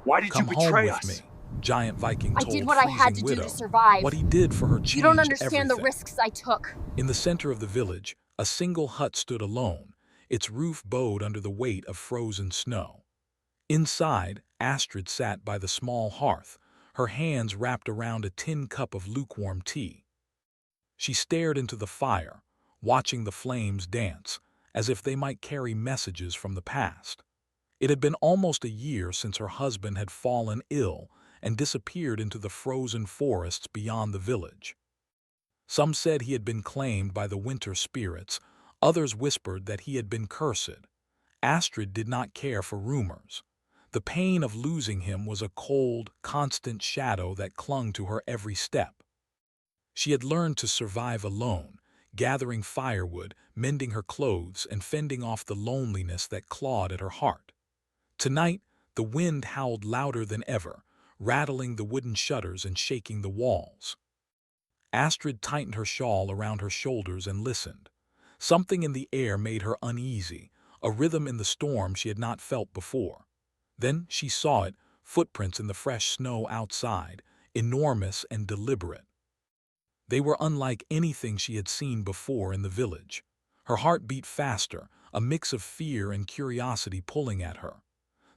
Why did you "Come home betray with us?" me," Giant Viking I did told what I had freezing to do to widow. survive. What he did for her You don't changed understand the everything. risks I took. In the center of the village, a single hut stood alone, its roof bowed under the weight of frozen snow. Inside, Astrid sat by the small hearth, her hands wrapped around a tin cup of lukewarm tea. She stared into the fire, watching the flames dance, as if they might carry messages from the past. It had been almost a year since her husband had fallen ill and disappeared into the frozen forests beyond the village. Some said he had been claimed by the winter spirits, others whispered that he had been cursed. Astrid did not care for rumors. The pain of losing him was a cold, constant shadow that clung to her every step. She had learned to survive alone, gathering firewood, mending her clothes, and fending off the loneliness that clawed at her heart. Tonight, the wind howled louder than ever, rattling the wooden shutters and shaking the walls. Astrid tightened her shawl around her shoulders and listened. Something in the air made her uneasy, a rhythm in the storm she had not felt before. Then she saw it, footprints in the fresh snow outside, enormous and deliberate. They were unlike anything she had seen before in the village. Her heart beat faster, a mix of fear and curiosity pulling at her.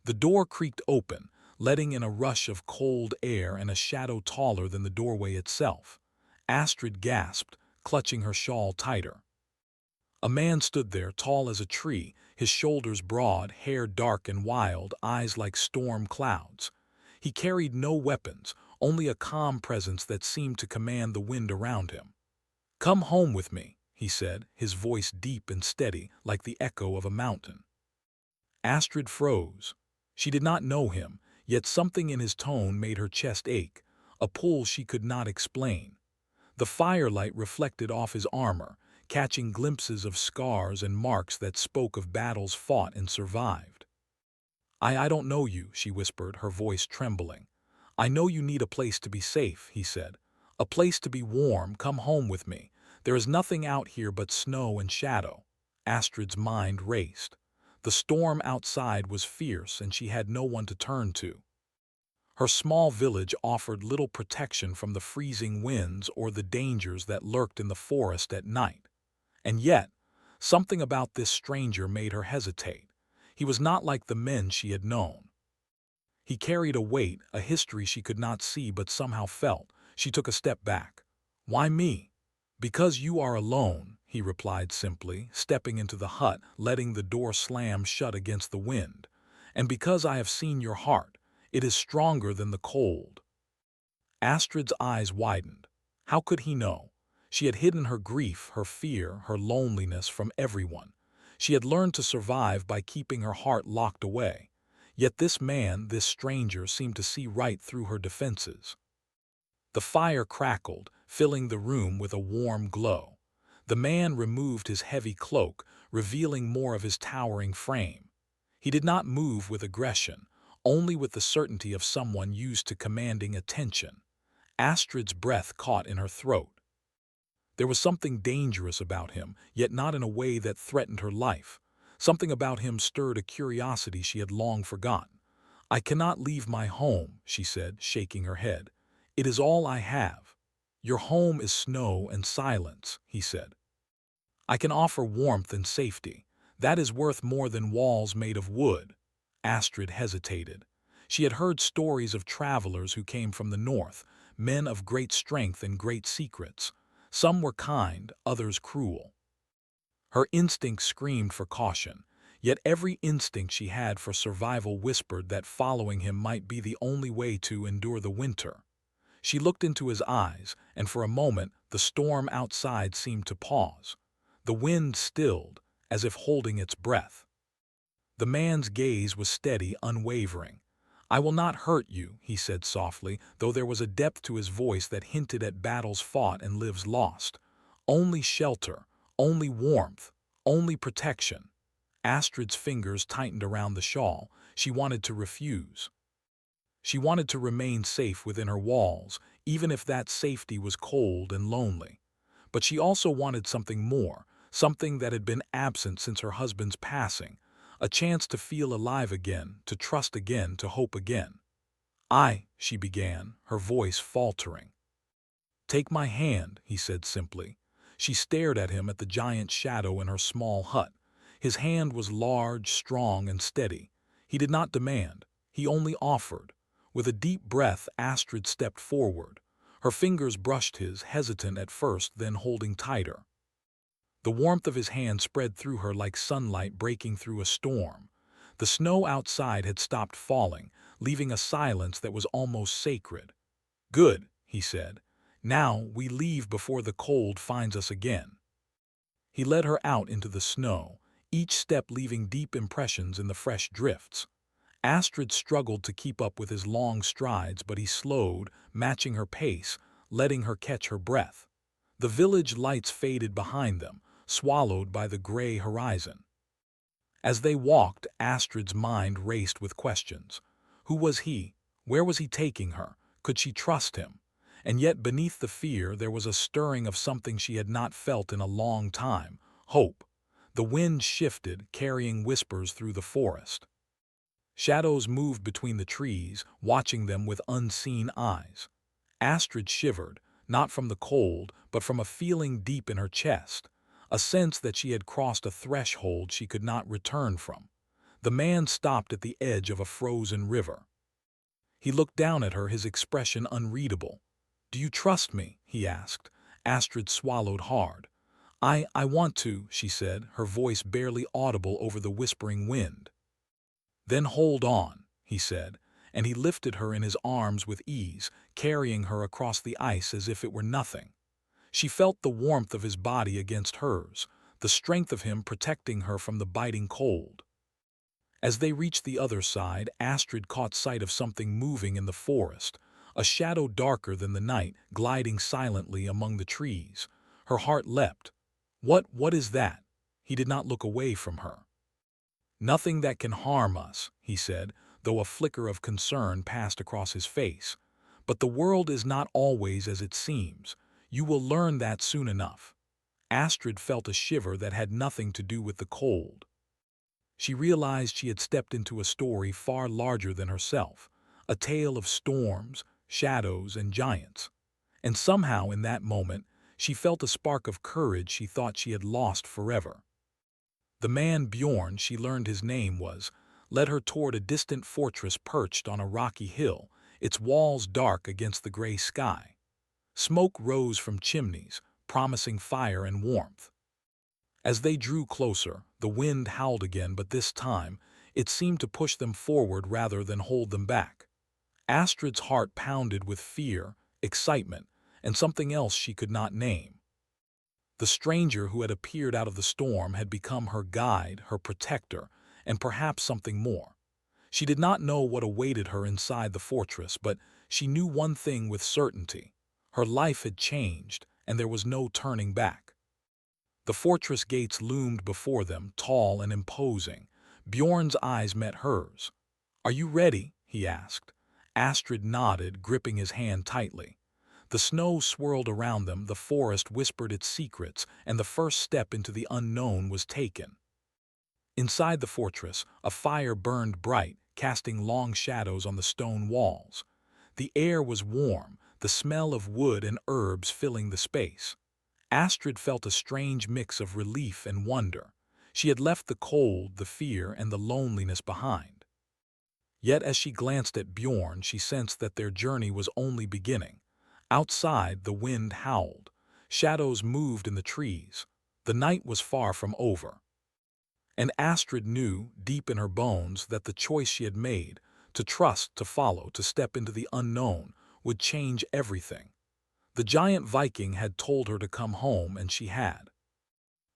The door creaked open, letting in a rush of cold air and a shadow taller than the doorway itself. Astrid gasped, clutching her shawl tighter. A man stood there, tall as a tree, his shoulders broad, hair dark and wild, eyes like storm clouds. He carried no weapons, only a calm presence that seemed to command the wind around him. "Come home with me," he said, his voice deep and steady, like the echo of a mountain. Astrid froze. She did not know him, yet something in his tone made her chest ache, a pull she could not explain. The firelight reflected off his armor, catching glimpses of scars and marks that spoke of battles fought and survived. I don't know you," she whispered, her voice trembling. "I know you need a place to be safe," he said. "A place to be warm. Come home with me. There is nothing out here but snow and shadow." Astrid's mind raced. The storm outside was fierce and she had no one to turn to. Her small village offered little protection from the freezing winds or the dangers that lurked in the forest at night. And yet, something about this stranger made her hesitate. He was not like the men she had known. He carried a weight, a history she could not see but somehow felt. She took a step back. "Why me?" "Because you are alone," he replied simply, stepping into the hut, letting the door slam shut against the wind. "And because I have seen your heart. It is stronger than the cold." Astrid's eyes widened. How could he know? She had hidden her grief, her fear, her loneliness from everyone. She had learned to survive by keeping her heart locked away. Yet this man, this stranger, seemed to see right through her defenses. The fire crackled, filling the room with a warm glow. The man removed his heavy cloak, revealing more of his towering frame. He did not move with aggression, only with the certainty of someone used to commanding attention. Astrid's breath caught in her throat. There was something dangerous about him, yet not in a way that threatened her life. Something about him stirred a curiosity she had long forgotten. "I cannot leave my home," she said, shaking her head. "It is all I have." "Your home is snow and silence," he said. "I can offer warmth and safety. That is worth more than walls made of wood." Astrid hesitated. She had heard stories of travelers who came from the north, men of great strength and great secrets. Some were kind, others cruel. Her instinct screamed for caution, yet every instinct she had for survival whispered that following him might be the only way to endure the winter. She looked into his eyes, and for a moment the storm outside seemed to pause. The wind stilled, as if holding its breath. The man's gaze was steady, unwavering. "I will not hurt you," he said softly, though there was a depth to his voice that hinted at battles fought and lives lost. "Only shelter, only warmth, only protection." Astrid's fingers tightened around the shawl. She wanted to refuse. She wanted to remain safe within her walls, even if that safety was cold and lonely. But she also wanted something more, something that had been absent since her husband's passing, a chance to feel alive again, to trust again, to hope again. She began, her voice faltering. "Take my hand," he said simply. She stared at him, at the giant shadow in her small hut. His hand was large, strong, and steady. He did not demand, he only offered. With a deep breath, Astrid stepped forward. Her fingers brushed his, hesitant at first, then holding tighter. The warmth of his hand spread through her like sunlight breaking through a storm. The snow outside had stopped falling, leaving a silence that was almost sacred. "Good," he said. "Now we leave before the cold finds us again." He led her out into the snow, each step leaving deep impressions in the fresh drifts. Astrid struggled to keep up with his long strides, but he slowed, matching her pace, letting her catch her breath. The village lights faded behind them, swallowed by the gray horizon. As they walked, Astrid's mind raced with questions. Who was he? Where was he taking her? Could she trust him? And yet beneath the fear there was a stirring of something she had not felt in a long time: hope. The wind shifted, carrying whispers through the forest. Shadows moved between the trees, watching them with unseen eyes. Astrid shivered, not from the cold, but from a feeling deep in her chest, a sense that she had crossed a threshold she could not return from. The man stopped at the edge of a frozen river. He looked down at her, his expression unreadable. "Do you trust me?" he asked. Astrid swallowed hard. I want to," she said, her voice barely audible over the whispering wind. "Then hold on," he said, and he lifted her in his arms with ease, carrying her across the ice as if it were nothing. She felt the warmth of his body against hers, the strength of him protecting her from the biting cold. As they reached the other side, Astrid caught sight of something moving in the forest, a shadow darker than the night, gliding silently among the trees. Her heart leapt. What is that?" He did not look away from her. "Nothing that can harm us," he said, though a flicker of concern passed across his face. "But the world is not always as it seems. You will learn that soon enough." Astrid felt a shiver that had nothing to do with the cold. She realized she had stepped into a story far larger than herself, a tale of storms, shadows, and giants. And somehow in that moment, she felt a spark of courage she thought she had lost forever. The man Bjorn, she learned his name was, led her toward a distant fortress perched on a rocky hill, its walls dark against the gray sky. Smoke rose from chimneys, promising fire and warmth. As they drew closer, the wind howled again, but this time it seemed to push them forward rather than hold them back. Astrid's heart pounded with fear, excitement, and something else she could not name. The stranger who had appeared out of the storm had become her guide, her protector, and perhaps something more. She did not know what awaited her inside the fortress, but she knew one thing with certainty: her life had changed, and there was no turning back. The fortress gates loomed before them, tall and imposing. Bjorn's eyes met hers. "Are you ready?" he asked. Astrid nodded, gripping his hand tightly. The snow swirled around them, the forest whispered its secrets, and the first step into the unknown was taken. Inside the fortress, a fire burned bright, casting long shadows on the stone walls. The air was warm, the smell of wood and herbs filling the space. Astrid felt a strange mix of relief and wonder. She had left the cold, the fear, and the loneliness behind. Yet as she glanced at Bjorn, she sensed that their journey was only beginning. Outside, the wind howled. Shadows moved in the trees. The night was far from over. And Astrid knew, deep in her bones, that the choice she had made, to trust, to follow, to step into the unknown, would change everything. The giant Viking had told her to come home, and she had.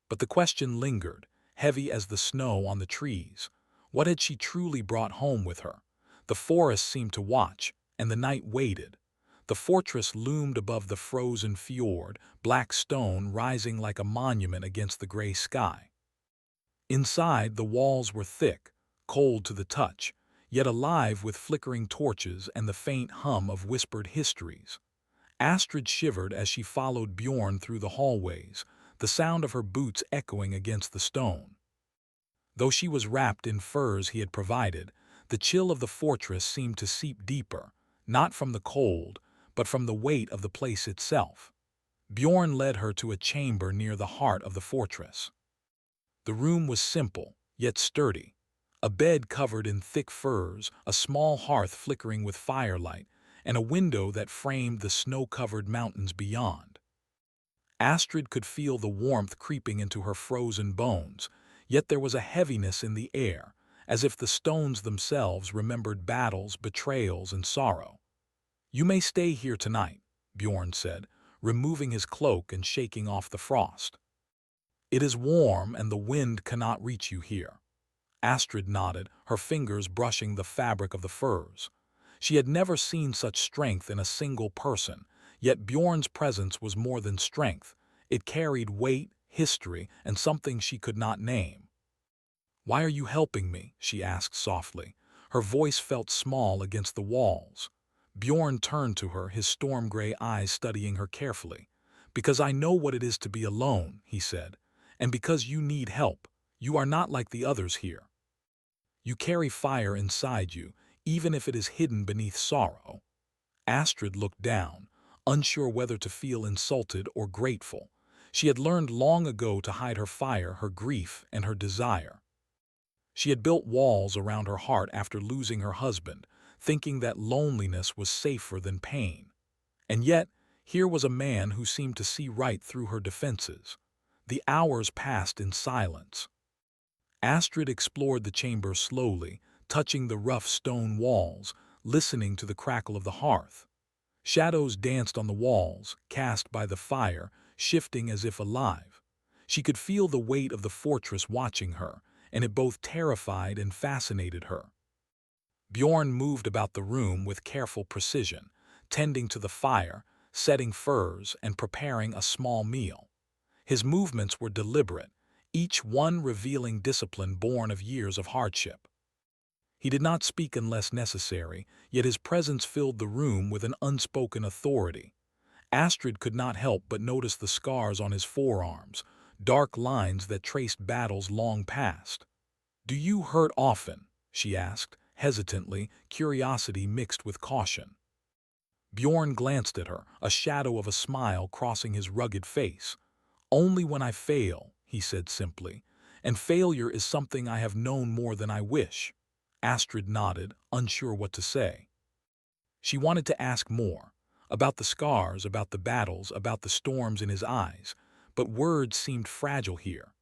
But the question lingered, heavy as the snow on the trees. What had she truly brought home with her? The forest seemed to watch, and the night waited. The fortress loomed above the frozen fjord, black stone rising like a monument against the gray sky. Inside, the walls were thick, cold to the touch, yet alive with flickering torches and the faint hum of whispered histories. Astrid shivered as she followed Bjorn through the hallways, the sound of her boots echoing against the stone. Though she was wrapped in furs he had provided, the chill of the fortress seemed to seep deeper, not from the cold, but from the weight of the place itself. Bjorn led her to a chamber near the heart of the fortress. The room was simple, yet sturdy. A bed covered in thick furs, a small hearth flickering with firelight, and a window that framed the snow-covered mountains beyond. Astrid could feel the warmth creeping into her frozen bones, yet there was a heaviness in the air, as if the stones themselves remembered battles, betrayals, and sorrow. "You may stay here tonight," Bjorn said, removing his cloak and shaking off the frost. "It is warm and the wind cannot reach you here." Astrid nodded, her fingers brushing the fabric of the furs. She had never seen such strength in a single person, yet Bjorn's presence was more than strength. It carried weight, history, and something she could not name. "Why are you helping me?" she asked softly. Her voice felt small against the walls. Bjorn turned to her, his storm-gray eyes studying her carefully. "Because I know what it is to be alone," he said, "and because you need help. You are not like the others here. You carry fire inside you, even if it is hidden beneath sorrow." Astrid looked down, unsure whether to feel insulted or grateful. She had learned long ago to hide her fire, her grief, and her desire. She had built walls around her heart after losing her husband, thinking that loneliness was safer than pain. And yet, here was a man who seemed to see right through her defenses. The hours passed in silence. Astrid explored the chamber slowly, touching the rough stone walls, listening to the crackle of the hearth. Shadows danced on the walls, cast by the fire, shifting as if alive. She could feel the weight of the fortress watching her, and it both terrified and fascinated her. Bjorn moved about the room with careful precision, tending to the fire, setting furs, and preparing a small meal. His movements were deliberate, each one revealing discipline born of years of hardship. He did not speak unless necessary, yet his presence filled the room with an unspoken authority. Astrid could not help but notice the scars on his forearms, dark lines that traced battles long past. "Do you hurt often?" she asked, hesitantly, curiosity mixed with caution. Bjorn glanced at her, a shadow of a smile crossing his rugged face. "Only when I fail," he said simply, "and failure is something I have known more than I wish." Astrid nodded, unsure what to say. She wanted to ask more, about the scars, about the battles, about the storms in his eyes, but words seemed fragile here.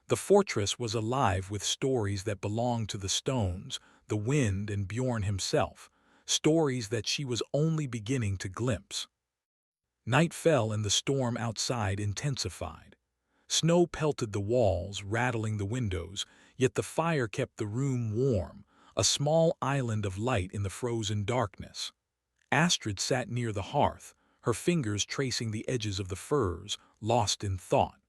The fortress was alive with stories that belonged to the stones, the wind, and Bjorn himself, stories that she was only beginning to glimpse. Night fell and the storm outside intensified. Snow pelted the walls, rattling the windows, yet the fire kept the room warm, a small island of light in the frozen darkness. Astrid sat near the hearth, her fingers tracing the edges of the furs, lost in thought.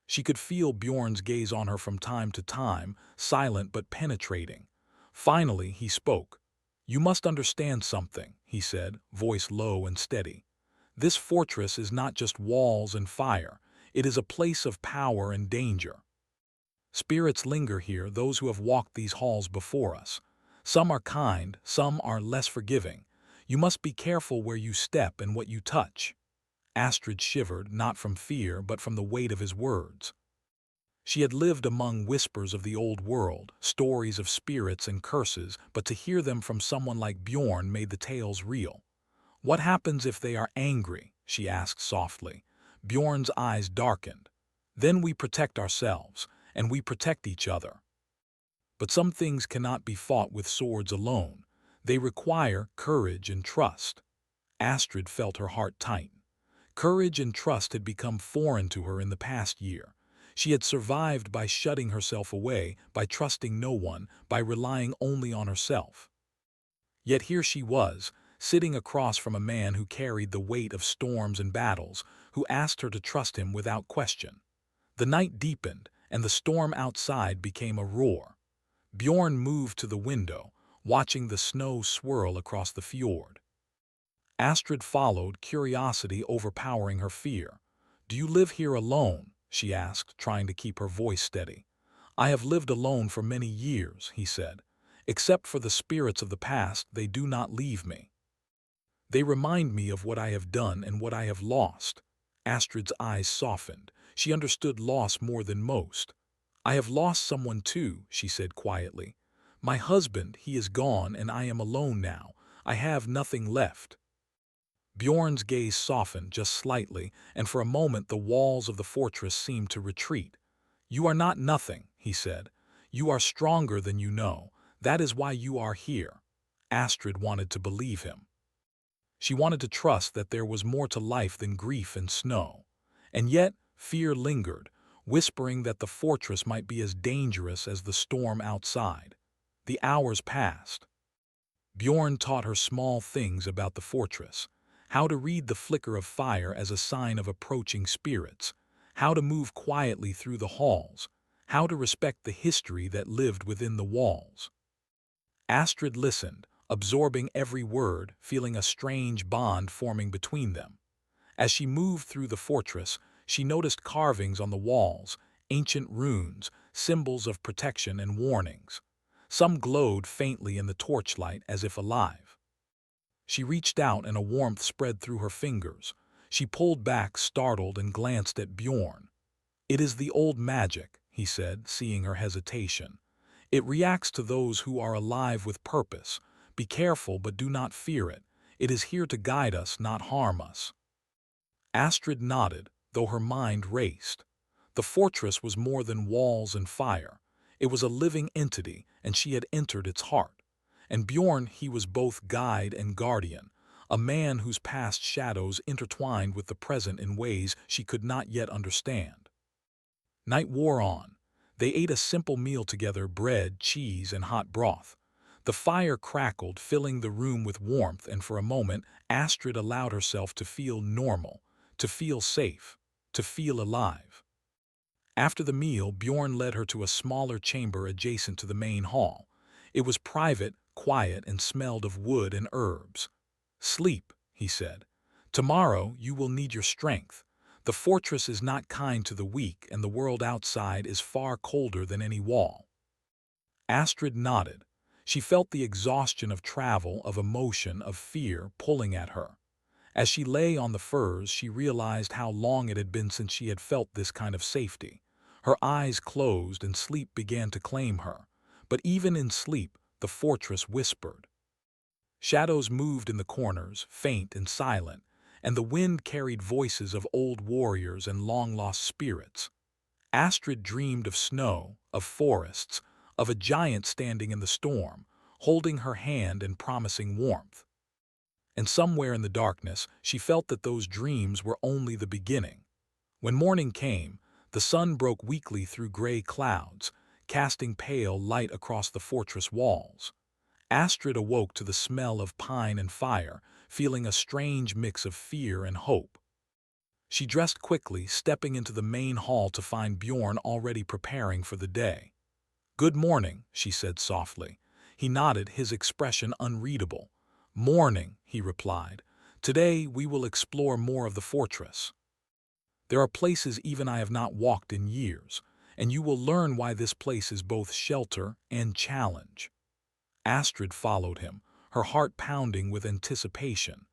She could feel Bjorn's gaze on her from time to time, silent but penetrating. Finally, he spoke. "You must understand something," he said, voice low and steady. "This fortress is not just walls and fire. It is a place of power and danger. Spirits linger here, those who have walked these halls before us. Some are kind, some are less forgiving. You must be careful where you step and what you touch." Astrid shivered, not from fear, but from the weight of his words. She had lived among whispers of the old world, stories of spirits and curses, but to hear them from someone like Bjorn made the tales real. "What happens if they are angry?" she asked softly. Bjorn's eyes darkened. "Then we protect ourselves, and we protect each other. But some things cannot be fought with swords alone. They require courage and trust." Astrid felt her heart tighten. Courage and trust had become foreign to her in the past year. She had survived by shutting herself away, by trusting no one, by relying only on herself. Yet here she was, sitting across from a man who carried the weight of storms and battles, who asked her to trust him without question. The night deepened, and the storm outside became a roar. Bjorn moved to the window, watching the snow swirl across the fjord. Astrid followed, curiosity overpowering her fear. "Do you live here alone?" she asked, trying to keep her voice steady. "I have lived alone for many years," he said. "Except for the spirits of the past, they do not leave me." They remind me of what I have done and what I have lost. Astrid's eyes softened. She understood loss more than most. I have lost someone too, she said quietly. My husband, he is gone and I am alone now. I have nothing left. Bjorn's gaze softened just slightly, and for a moment the walls of the fortress seemed to retreat. You are not nothing, he said. You are stronger than you know. That is why you are here. Astrid wanted to believe him. She wanted to trust that there was more to life than grief and snow. And yet, fear lingered, whispering that the fortress might be as dangerous as the storm outside. The hours passed. Bjorn taught her small things about the fortress: how to read the flicker of fire as a sign of approaching spirits, how to move quietly through the halls, how to respect the history that lived within the walls. Astrid listened, absorbing every word, feeling a strange bond forming between them. As she moved through the fortress, she noticed carvings on the walls, ancient runes, symbols of protection and warnings. Some glowed faintly in the torchlight as if alive. She reached out and a warmth spread through her fingers. She pulled back, startled, and glanced at Bjorn. It is the old magic, he said, seeing her hesitation. It reacts to those who are alive with purpose. Be careful, but do not fear it. It is here to guide us, not harm us. Astrid nodded, though her mind raced. The fortress was more than walls and fire. It was a living entity, and she had entered its heart. And Bjorn, he was both guide and guardian, a man whose past shadows intertwined with the present in ways she could not yet understand. Night wore on. They ate a simple meal together: bread, cheese, and hot broth. The fire crackled, filling the room with warmth, and for a moment Astrid allowed herself to feel normal, to feel safe, to feel alive. After the meal, Bjorn led her to a smaller chamber adjacent to the main hall. It was private, quiet, and smelled of wood and herbs. Sleep, he said. Tomorrow you will need your strength. The fortress is not kind to the weak, and the world outside is far colder than any wall. Astrid nodded. She felt the exhaustion of travel, of emotion, of fear pulling at her. As she lay on the furs, she realized how long it had been since she had felt this kind of safety. Her eyes closed and sleep began to claim her. But even in sleep, the fortress whispered. Shadows moved in the corners, faint and silent, and the wind carried voices of old warriors and long-lost spirits. Astrid dreamed of snow, of forests, of a giant standing in the storm, holding her hand and promising warmth. And somewhere in the darkness, she felt that those dreams were only the beginning. When morning came, the sun broke weakly through gray clouds, casting pale light across the fortress walls. Astrid awoke to the smell of pine and fire, feeling a strange mix of fear and hope. She dressed quickly, stepping into the main hall to find Bjorn already preparing for the day. "Good morning," she said softly. He nodded, his expression unreadable. "Morning," he replied. "Today we will explore more of the fortress. There are places even I have not walked in years, and you will learn why this place is both shelter and challenge." Astrid followed him, her heart pounding with anticipation.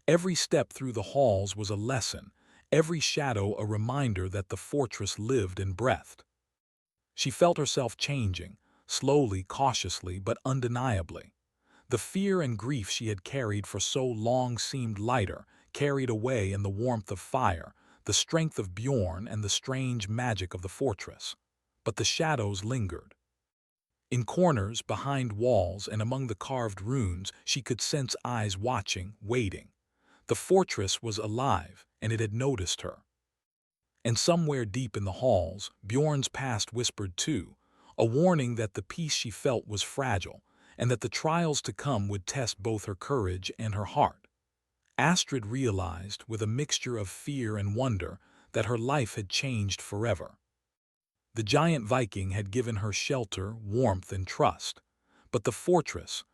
Every step through the halls was a lesson, every shadow a reminder that the fortress lived and breathed. She felt herself changing, slowly, cautiously, but undeniably. The fear and grief she had carried for so long seemed lighter, carried away in the warmth of fire, the strength of Bjorn, and the strange magic of the fortress. But the shadows lingered. In corners, behind walls, and among the carved runes, she could sense eyes watching, waiting. The fortress was alive, and it had noticed her. And somewhere deep in the halls, Bjorn's past whispered too, a warning that the peace she felt was fragile, and that the trials to come would test both her courage and her heart. Astrid realized, with a mixture of fear and wonder, that her life had changed forever. The giant Viking had given her shelter, warmth, and trust. But the fortress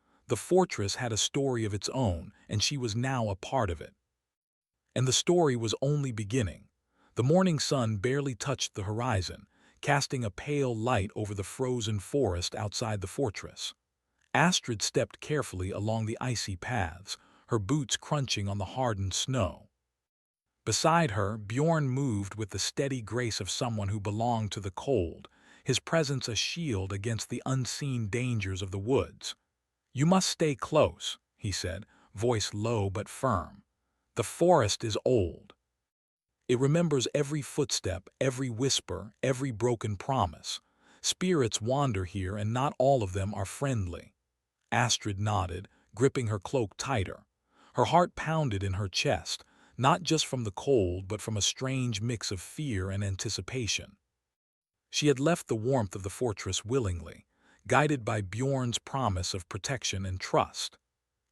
had a story of its own, and she was now a part of it. And the story was only beginning. The morning sun barely touched the horizon, casting a pale light over the frozen forest outside the fortress. Astrid stepped carefully along the icy paths, her boots crunching on the hardened snow. Beside her, Bjorn moved with the steady grace of someone who belonged to the cold, his presence a shield against the unseen dangers of the woods. "You must stay close," he said, voice low but firm. "The forest is old. It remembers every footstep, every whisper, every broken promise. Spirits wander here, and not all of them are friendly." Astrid nodded, gripping her cloak tighter. Her heart pounded in her chest, not just from the cold but from a strange mix of fear and anticipation. She had left the warmth of the fortress willingly, guided by Bjorn's promise of protection and trust.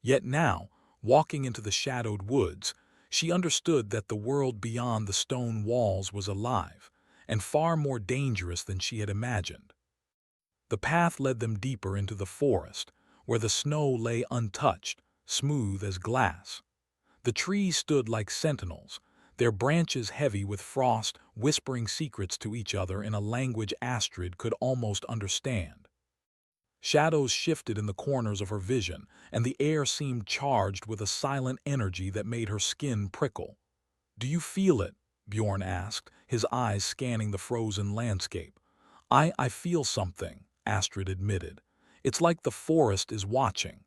Yet now, walking into the shadowed woods, she understood that the world beyond the stone walls was alive, and far more dangerous than she had imagined. The path led them deeper into the forest, where the snow lay untouched, smooth as glass. The trees stood like sentinels, their branches heavy with frost, whispering secrets to each other in a language Astrid could almost understand. Shadows shifted in the corners of her vision, and the air seemed charged with a silent energy that made her skin prickle. "Do you feel it?" Bjorn asked, his eyes scanning the frozen landscape. I feel something," Astrid admitted. "It's like the forest is watching."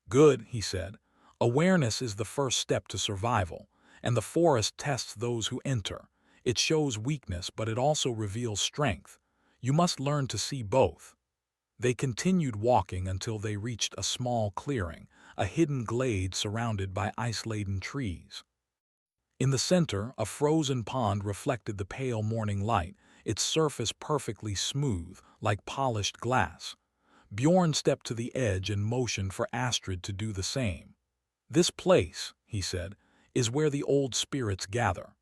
"Good," he said. "Awareness is the first step to survival, and the forest tests those who enter. It shows weakness, but it also reveals strength. You must learn to see both." They continued walking until they reached a small clearing, a hidden glade surrounded by ice-laden trees. In the center, a frozen pond reflected the pale morning light, its surface perfectly smooth, like polished glass. Bjorn stepped to the edge and motioned for Astrid to do the same. "This place," he said, "is where the old spirits gather.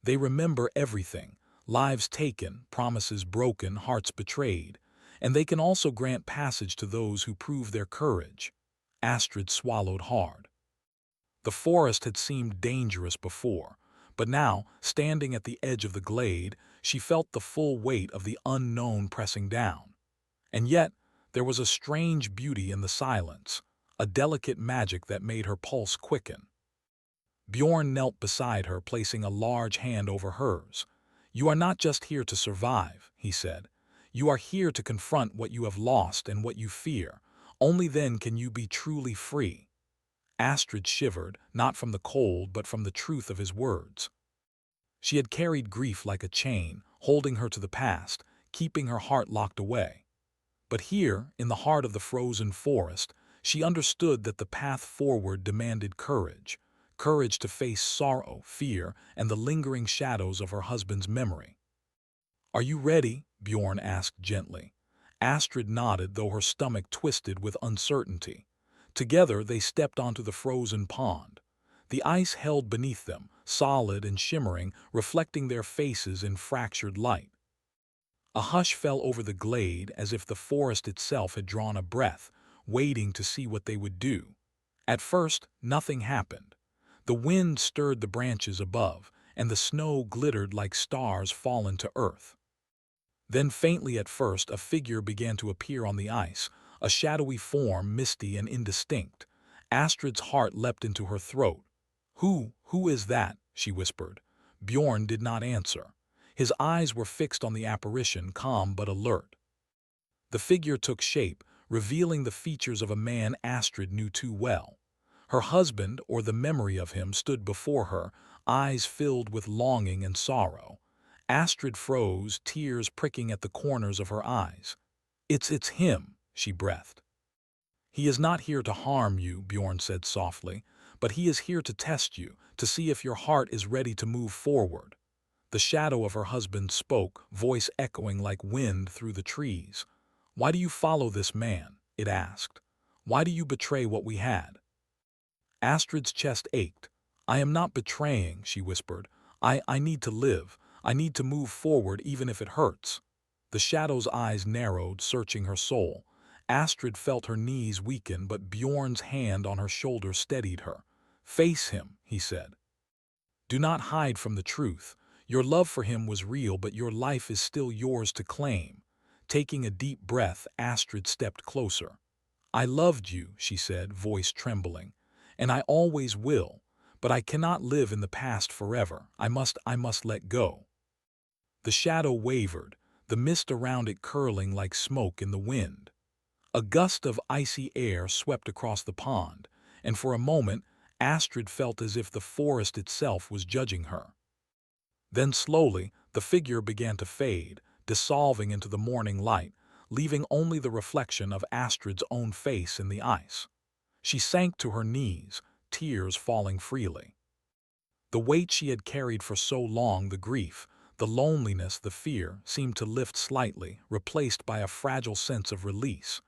They remember everything, lives taken, promises broken, hearts betrayed, and they can also grant passage to those who prove their courage." Astrid swallowed hard. The forest had seemed dangerous before, but now, standing at the edge of the glade, she felt the full weight of the unknown pressing down. And yet, there was a strange beauty in the silence, a delicate magic that made her pulse quicken. Bjorn knelt beside her, placing a large hand over hers. "You are not just here to survive," he said. "You are here to confront what you have lost and what you fear. Only then can you be truly free." Astrid shivered, not from the cold but from the truth of his words. She had carried grief like a chain, holding her to the past, keeping her heart locked away. But here, in the heart of the frozen forest, she understood that the path forward demanded courage. Courage to face sorrow, fear, and the lingering shadows of her husband's memory. "Are you ready?" Bjorn asked gently. Astrid nodded, though her stomach twisted with uncertainty. Together they stepped onto the frozen pond. The ice held beneath them, solid and shimmering, reflecting their faces in fractured light. A hush fell over the glade, as if the forest itself had drawn a breath, waiting to see what they would do. At first, nothing happened. The wind stirred the branches above, and the snow glittered like stars fallen to earth. Then faintly at first, a figure began to appear on the ice, a shadowy form, misty and indistinct. Astrid's heart leapt into her throat. Who is that?" she whispered. Bjorn did not answer. His eyes were fixed on the apparition, calm but alert. The figure took shape, revealing the features of a man Astrid knew too well. Her husband, or the memory of him, stood before her, eyes filled with longing and sorrow. Astrid froze, tears pricking at the corners of her eyes. It's him," she breathed. "He is not here to harm you," Bjorn said softly, "but he is here to test you, to see if your heart is ready to move forward." The shadow of her husband spoke, voice echoing like wind through the trees. "Why do you follow this man?" it asked. "Why do you betray what we had?" Astrid's chest ached. "I am not betraying," she whispered. I need to live. I need to move forward even if it hurts." The shadow's eyes narrowed, searching her soul. Astrid felt her knees weaken, but Bjorn's hand on her shoulder steadied her. "Face him," he said. "Do not hide from the truth. Your love for him was real, but your life is still yours to claim." Taking a deep breath, Astrid stepped closer. "I loved you," she said, voice trembling. and I always will, but I cannot live in the past forever. I must let go." The shadow wavered, the mist around it curling like smoke in the wind. A gust of icy air swept across the pond, and for a moment Astrid felt as if the forest itself was judging her. Then slowly the figure began to fade, dissolving into the morning light, leaving only the reflection of Astrid's own face in the ice. She sank to her knees, tears falling freely. The weight she had carried for so long, the grief, the loneliness, the fear, seemed to lift slightly, replaced by a fragile sense of release.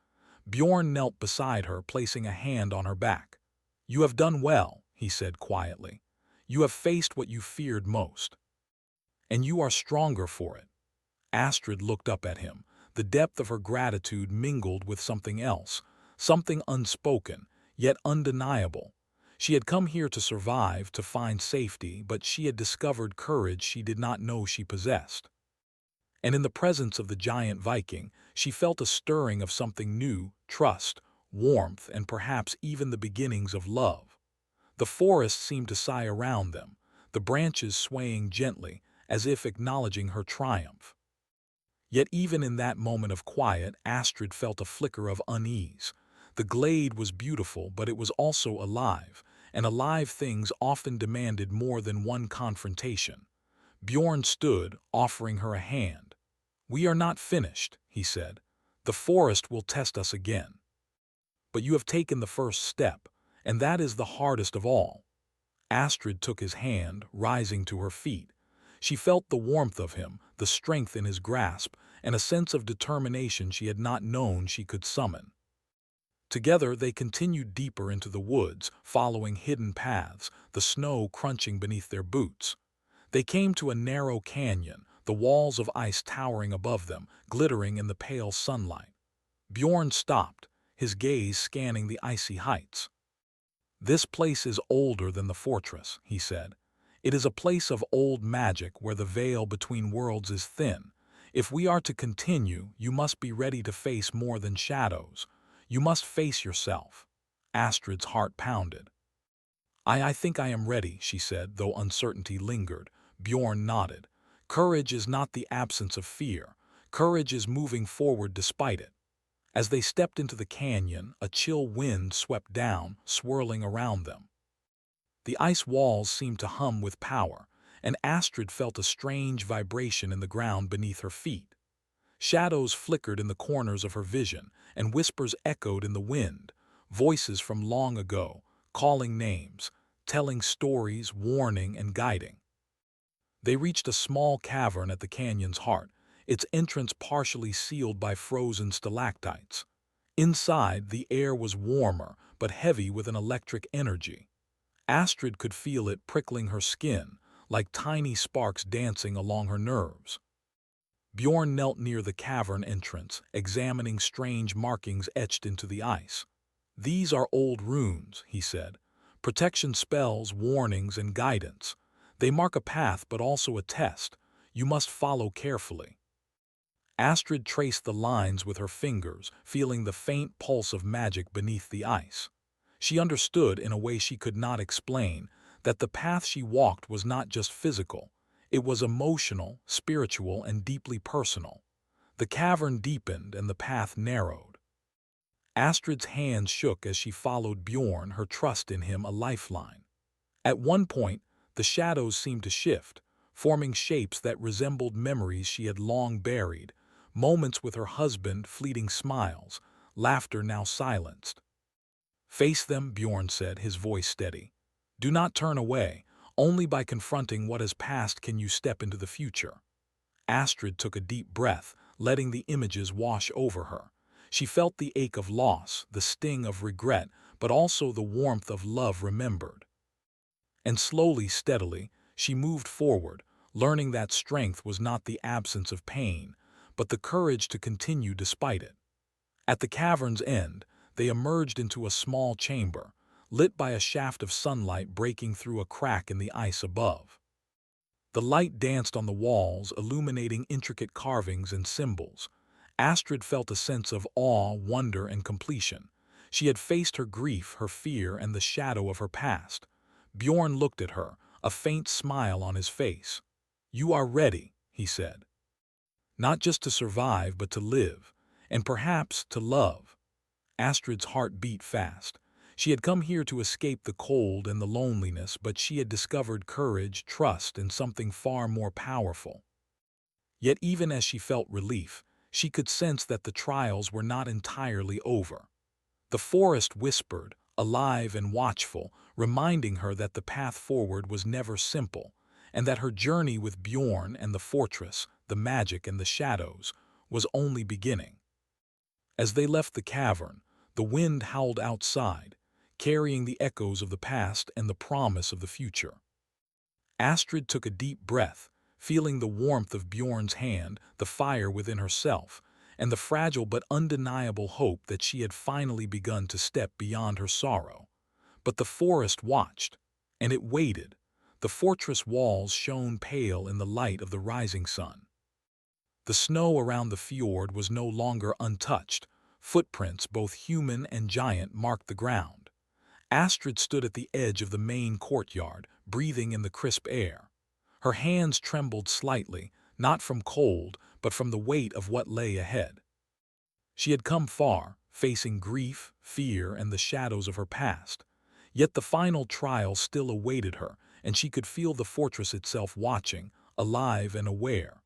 Bjorn knelt beside her, placing a hand on her back. "You have done well," he said quietly. "You have faced what you feared most. And you are stronger for it." Astrid looked up at him, the depth of her gratitude mingled with something else, something unspoken, yet undeniable. She had come here to survive, to find safety, but she had discovered courage she did not know she possessed. And in the presence of the giant Viking, she felt a stirring of something new, trust, warmth, and perhaps even the beginnings of love. The forest seemed to sigh around them, the branches swaying gently, as if acknowledging her triumph. Yet even in that moment of quiet, Astrid felt a flicker of unease. The glade was beautiful, but it was also alive, and alive things often demanded more than one confrontation. Bjorn stood, offering her a hand. "We are not finished," he said. "The forest will test us again. But you have taken the first step, and that is the hardest of all." Astrid took his hand, rising to her feet. She felt the warmth of him, the strength in his grasp, and a sense of determination she had not known she could summon. Together they continued deeper into the woods, following hidden paths, the snow crunching beneath their boots. They came to a narrow canyon, the walls of ice towering above them, glittering in the pale sunlight. Bjorn stopped, his gaze scanning the icy heights. "This place is older than the fortress," he said. "It is a place of old magic where the veil between worlds is thin. If we are to continue, you must be ready to face more than shadows. You must face yourself." Astrid's heart pounded. I think I am ready," she said, though uncertainty lingered. Bjorn nodded. "Courage is not the absence of fear. Courage is moving forward despite it." As they stepped into the canyon, a chill wind swept down, swirling around them. The ice walls seemed to hum with power, and Astrid felt a strange vibration in the ground beneath her feet. Shadows flickered in the corners of her vision, and whispers echoed in the wind, voices from long ago, calling names, telling stories, warning and guiding. They reached a small cavern at the canyon's heart, its entrance partially sealed by frozen stalactites. Inside, the air was warmer, but heavy with an electric energy. Astrid could feel it prickling her skin, like tiny sparks dancing along her nerves. Bjorn knelt near the cavern entrance, examining strange markings etched into the ice. "These are old runes," he said. "Protection spells, warnings, and guidance. They mark a path but also a test. You must follow carefully." Astrid traced the lines with her fingers, feeling the faint pulse of magic beneath the ice. She understood, in a way she could not explain, that the path she walked was not just physical. It was emotional, spiritual, and deeply personal. The cavern deepened and the path narrowed. Astrid's hands shook as she followed Bjorn, her trust in him a lifeline. At one point, the shadows seemed to shift, forming shapes that resembled memories she had long buried, moments with her husband, fleeting smiles, laughter now silenced. "Face them," Bjorn said, his voice steady. "Do not turn away. Only by confronting what has passed can you step into the future." Astrid took a deep breath, letting the images wash over her. She felt the ache of loss, the sting of regret, but also the warmth of love remembered. And slowly, steadily, she moved forward, learning that strength was not the absence of pain, but the courage to continue despite it. At the cavern's end, they emerged into a small chamber, lit by a shaft of sunlight breaking through a crack in the ice above. The light danced on the walls, illuminating intricate carvings and symbols. Astrid felt a sense of awe, wonder, and completion. She had faced her grief, her fear, and the shadow of her past. Bjorn looked at her, a faint smile on his face. "You are ready," he said. "Not just to survive, but to live, and perhaps to love." Astrid's heart beat fast. She had come here to escape the cold and the loneliness, but she had discovered courage, trust, and something far more powerful. Yet even as she felt relief, she could sense that the trials were not entirely over. The forest whispered, alive and watchful, reminding her that the path forward was never simple, and that her journey with Bjorn and the fortress, the magic and the shadows, was only beginning. As they left the cavern, the wind howled outside, carrying the echoes of the past and the promise of the future. Astrid took a deep breath, feeling the warmth of Bjorn's hand, the fire within herself, and the fragile but undeniable hope that she had finally begun to step beyond her sorrow. But the forest watched, and it waited. The fortress walls shone pale in the light of the rising sun. The snow around the fjord was no longer untouched. Footprints, both human and giant, marked the ground. Astrid stood at the edge of the main courtyard, breathing in the crisp air. Her hands trembled slightly, not from cold, but from the weight of what lay ahead. She had come far, facing grief, fear, and the shadows of her past. Yet the final trial still awaited her, and she could feel the fortress itself watching, alive and aware.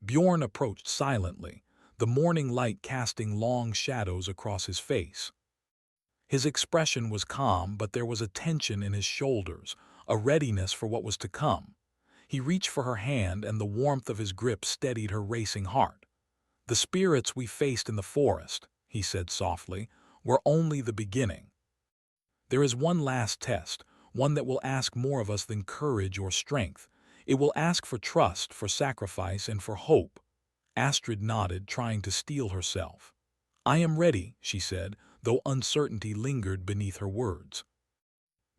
Bjorn approached silently, the morning light casting long shadows across his face. His expression was calm, but there was a tension in his shoulders, a readiness for what was to come. He reached for her hand, and the warmth of his grip steadied her racing heart. "The spirits we faced in the forest," he said softly, "were only the beginning. There is one last test, one that will ask more of us than courage or strength. It will ask for trust, for sacrifice, and for hope." Astrid nodded, trying to steel herself. "I am ready," she said, though uncertainty lingered beneath her words.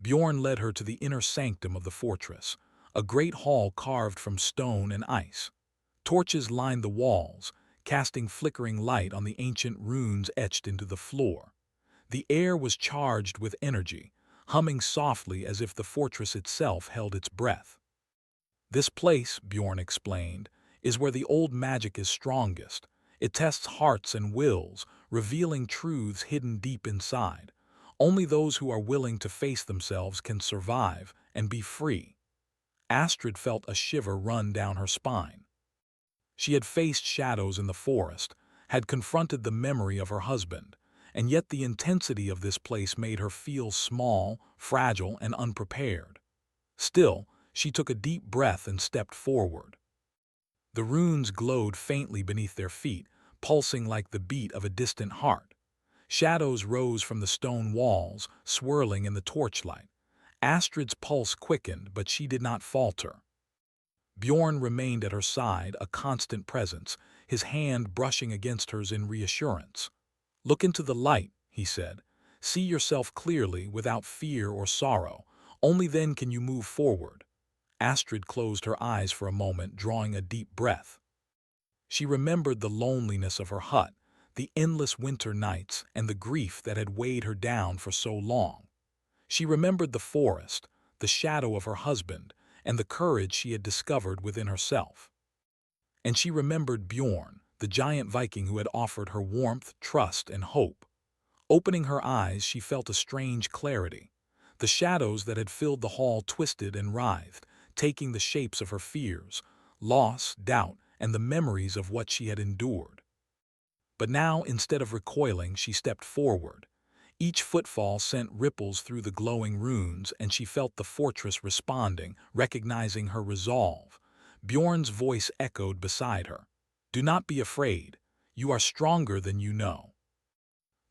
Bjorn led her to the inner sanctum of the fortress, a great hall carved from stone and ice. Torches lined the walls, casting flickering light on the ancient runes etched into the floor. The air was charged with energy, humming softly as if the fortress itself held its breath. "This place," Bjorn explained, "is where the old magic is strongest. It tests hearts and wills, revealing truths hidden deep inside. Only those who are willing to face themselves can survive and be free." Astrid felt a shiver run down her spine. She had faced shadows in the forest, had confronted the memory of her husband, and yet the intensity of this place made her feel small, fragile, and unprepared. Still, she took a deep breath and stepped forward. The runes glowed faintly beneath their feet, pulsing like the beat of a distant heart. Shadows rose from the stone walls, swirling in the torchlight. Astrid's pulse quickened, but she did not falter. Bjorn remained at her side, a constant presence, his hand brushing against hers in reassurance. "Look into the light," he said. "See yourself clearly, without fear or sorrow. Only then can you move forward." Astrid closed her eyes for a moment, drawing a deep breath. She remembered the loneliness of her hut, the endless winter nights, and the grief that had weighed her down for so long. She remembered the forest, the shadow of her husband, and the courage she had discovered within herself. And she remembered Bjorn, the giant Viking who had offered her warmth, trust, and hope. Opening her eyes, she felt a strange clarity. The shadows that had filled the hall twisted and writhed, taking the shapes of her fears, loss, doubt, and the memories of what she had endured. But now, instead of recoiling, she stepped forward. Each footfall sent ripples through the glowing runes, and she felt the fortress responding, recognizing her resolve. Bjorn's voice echoed beside her. "Do not be afraid. You are stronger than you know."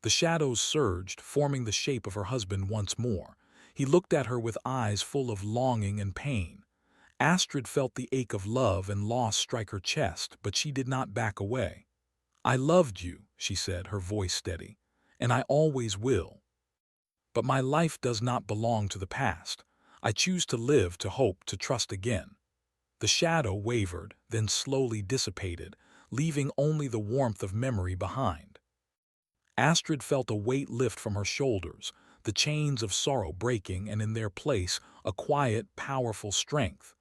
The shadows surged, forming the shape of her husband once more. He looked at her with eyes full of longing and pain. Astrid felt the ache of love and loss strike her chest, but she did not back away. "I loved you," she said, her voice steady, "and I always will. But my life does not belong to the past. I choose to live, to hope, to trust again." The shadow wavered, then slowly dissipated, leaving only the warmth of memory behind. Astrid felt a weight lift from her shoulders, the chains of sorrow breaking, and in their place a quiet, powerful strength.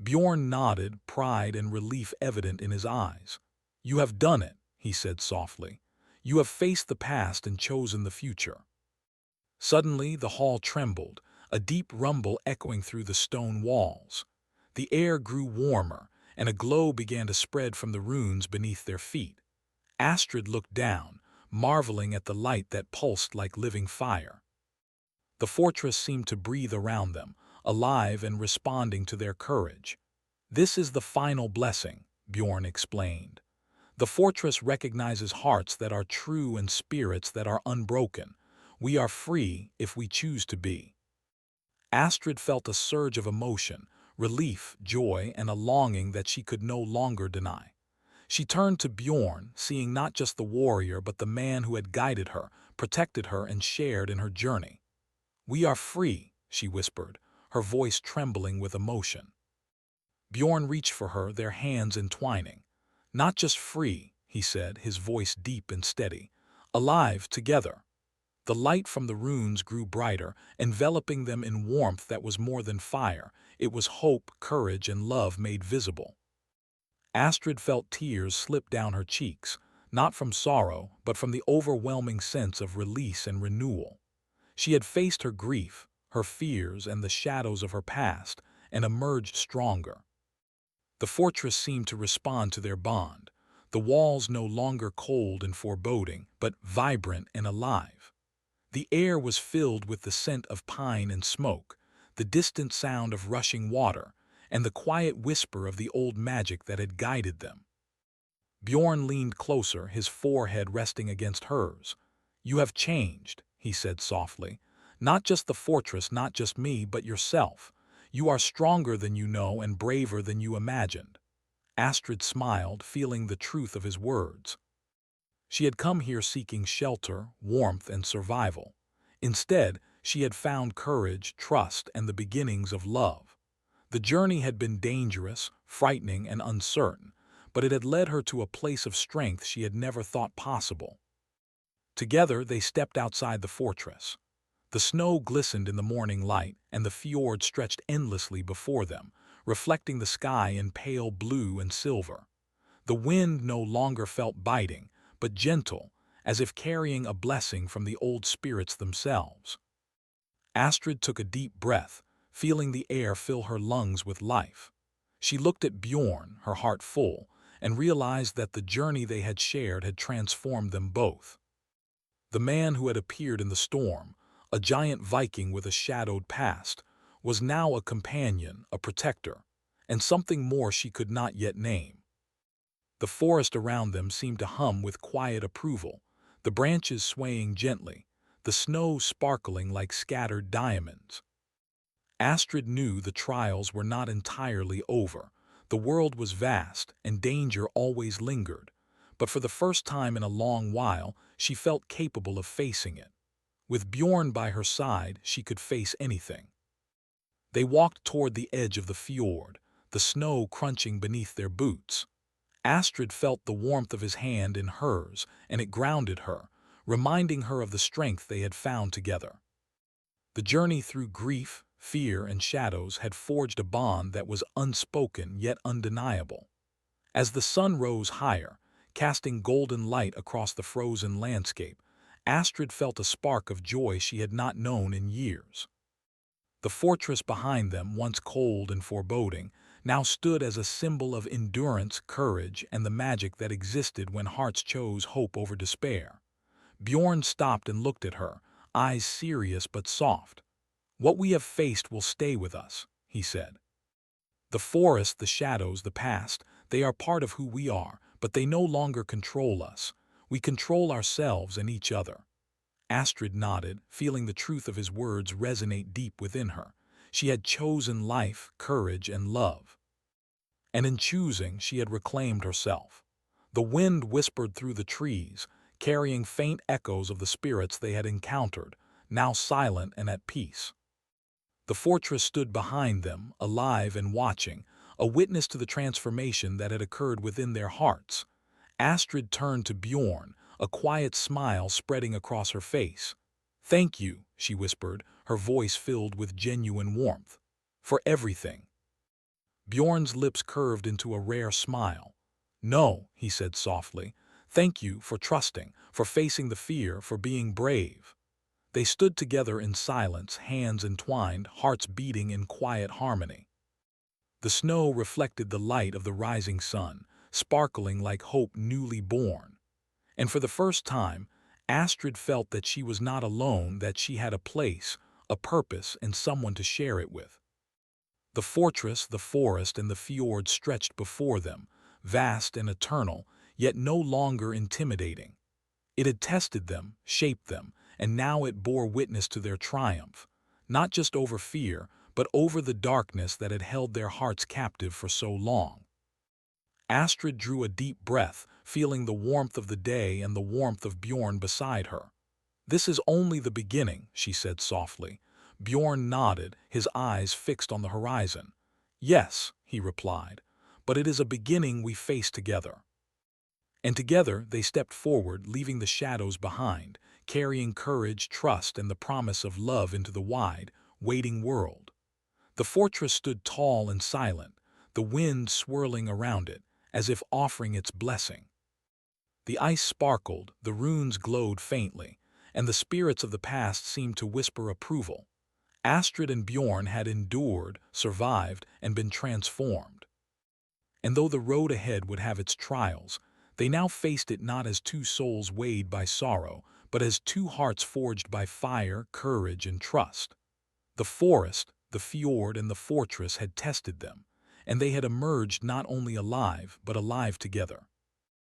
Bjorn nodded, pride and relief evident in his eyes. "You have done it," he said softly. "You have faced the past and chosen the future." Suddenly the hall trembled, a deep rumble echoing through the stone walls. The air grew warmer, and a glow began to spread from the runes beneath their feet. Astrid looked down, marveling at the light that pulsed like living fire. The fortress seemed to breathe around them, alive and responding to their courage. "This is the final blessing," Bjorn explained. "The fortress recognizes hearts that are true and spirits that are unbroken. We are free if we choose to be." Astrid felt a surge of emotion, relief, joy, and a longing that she could no longer deny. She turned to Bjorn, seeing not just the warrior but the man who had guided her, protected her, and shared in her journey. "We are free," she whispered, her voice trembling with emotion. Bjorn reached for her, their hands entwining. "Not just free," he said, his voice deep and steady. "Alive together." The light from the runes grew brighter, enveloping them in warmth that was more than fire. It was hope, courage, and love made visible. Astrid felt tears slip down her cheeks, not from sorrow, but from the overwhelming sense of release and renewal. She had faced her grief, her fears, and the shadows of her past, and emerged stronger. The fortress seemed to respond to their bond, the walls no longer cold and foreboding, but vibrant and alive. The air was filled with the scent of pine and smoke, the distant sound of rushing water, and the quiet whisper of the old magic that had guided them. Bjorn leaned closer, his forehead resting against hers. "You have changed," he said softly. "Not just the fortress, not just me, but yourself. You are stronger than you know and braver than you imagined." Astrid smiled, feeling the truth of his words. She had come here seeking shelter, warmth, and survival. Instead, she had found courage, trust, and the beginnings of love. The journey had been dangerous, frightening, and uncertain, but it had led her to a place of strength she had never thought possible. Together, they stepped outside the fortress. The snow glistened in the morning light, and the fjord stretched endlessly before them, reflecting the sky in pale blue and silver. The wind no longer felt biting, but gentle, as if carrying a blessing from the old spirits themselves. Astrid took a deep breath, feeling the air fill her lungs with life. She looked at Bjorn, her heart full, and realized that the journey they had shared had transformed them both. The man who had appeared in the storm, a giant Viking with a shadowed past, was now a companion, a protector, and something more she could not yet name. The forest around them seemed to hum with quiet approval, the branches swaying gently, the snow sparkling like scattered diamonds. Astrid knew the trials were not entirely over. The world was vast, and danger always lingered, but for the first time in a long while, she felt capable of facing it. With Bjorn by her side, she could face anything. They walked toward the edge of the fjord, the snow crunching beneath their boots. Astrid felt the warmth of his hand in hers, and it grounded her, reminding her of the strength they had found together. The journey through grief, fear, and shadows had forged a bond that was unspoken yet undeniable. As the sun rose higher, casting golden light across the frozen landscape, Astrid felt a spark of joy she had not known in years. The fortress behind them, once cold and foreboding, now stood as a symbol of endurance, courage, and the magic that existed when hearts chose hope over despair. Bjorn stopped and looked at her, eyes serious but soft. "What we have faced will stay with us," he said. "The forest, the shadows, the past, they are part of who we are, but they no longer control us. We control ourselves and each other." Astrid nodded, feeling the truth of his words resonate deep within her. She had chosen life, courage, and love. And in choosing, she had reclaimed herself. The wind whispered through the trees, carrying faint echoes of the spirits they had encountered, now silent and at peace. The fortress stood behind them, alive and watching, a witness to the transformation that had occurred within their hearts. Astrid turned to Bjorn, a quiet smile spreading across her face. "Thank you," she whispered, her voice filled with genuine warmth. "For everything." Bjorn's lips curved into a rare smile. "No," he said softly. "Thank you for trusting, for facing the fear, for being brave." They stood together in silence, hands entwined, hearts beating in quiet harmony. The snow reflected the light of the rising sun, sparkling like hope newly born. And for the first time, Astrid felt that she was not alone, that she had a place, a purpose, and someone to share it with. The fortress, the forest, and the fjord stretched before them, vast and eternal, yet no longer intimidating. It had tested them, shaped them, and now it bore witness to their triumph, not just over fear, but over the darkness that had held their hearts captive for so long. Astrid drew a deep breath, feeling the warmth of the day and the warmth of Bjorn beside her. "This is only the beginning," she said softly. Bjorn nodded, his eyes fixed on the horizon. "Yes," he replied, "but it is a beginning we face together." And together they stepped forward, leaving the shadows behind, carrying courage, trust, and the promise of love into the wide, waiting world. The fortress stood tall and silent, the wind swirling around it, as if offering its blessing. The ice sparkled, the runes glowed faintly, and the spirits of the past seemed to whisper approval. Astrid and Bjorn had endured, survived, and been transformed. And though the road ahead would have its trials, they now faced it not as two souls weighed by sorrow, but as two hearts forged by fire, courage, and trust. The forest, the fjord, and the fortress had tested them, and they had emerged not only alive, but alive together.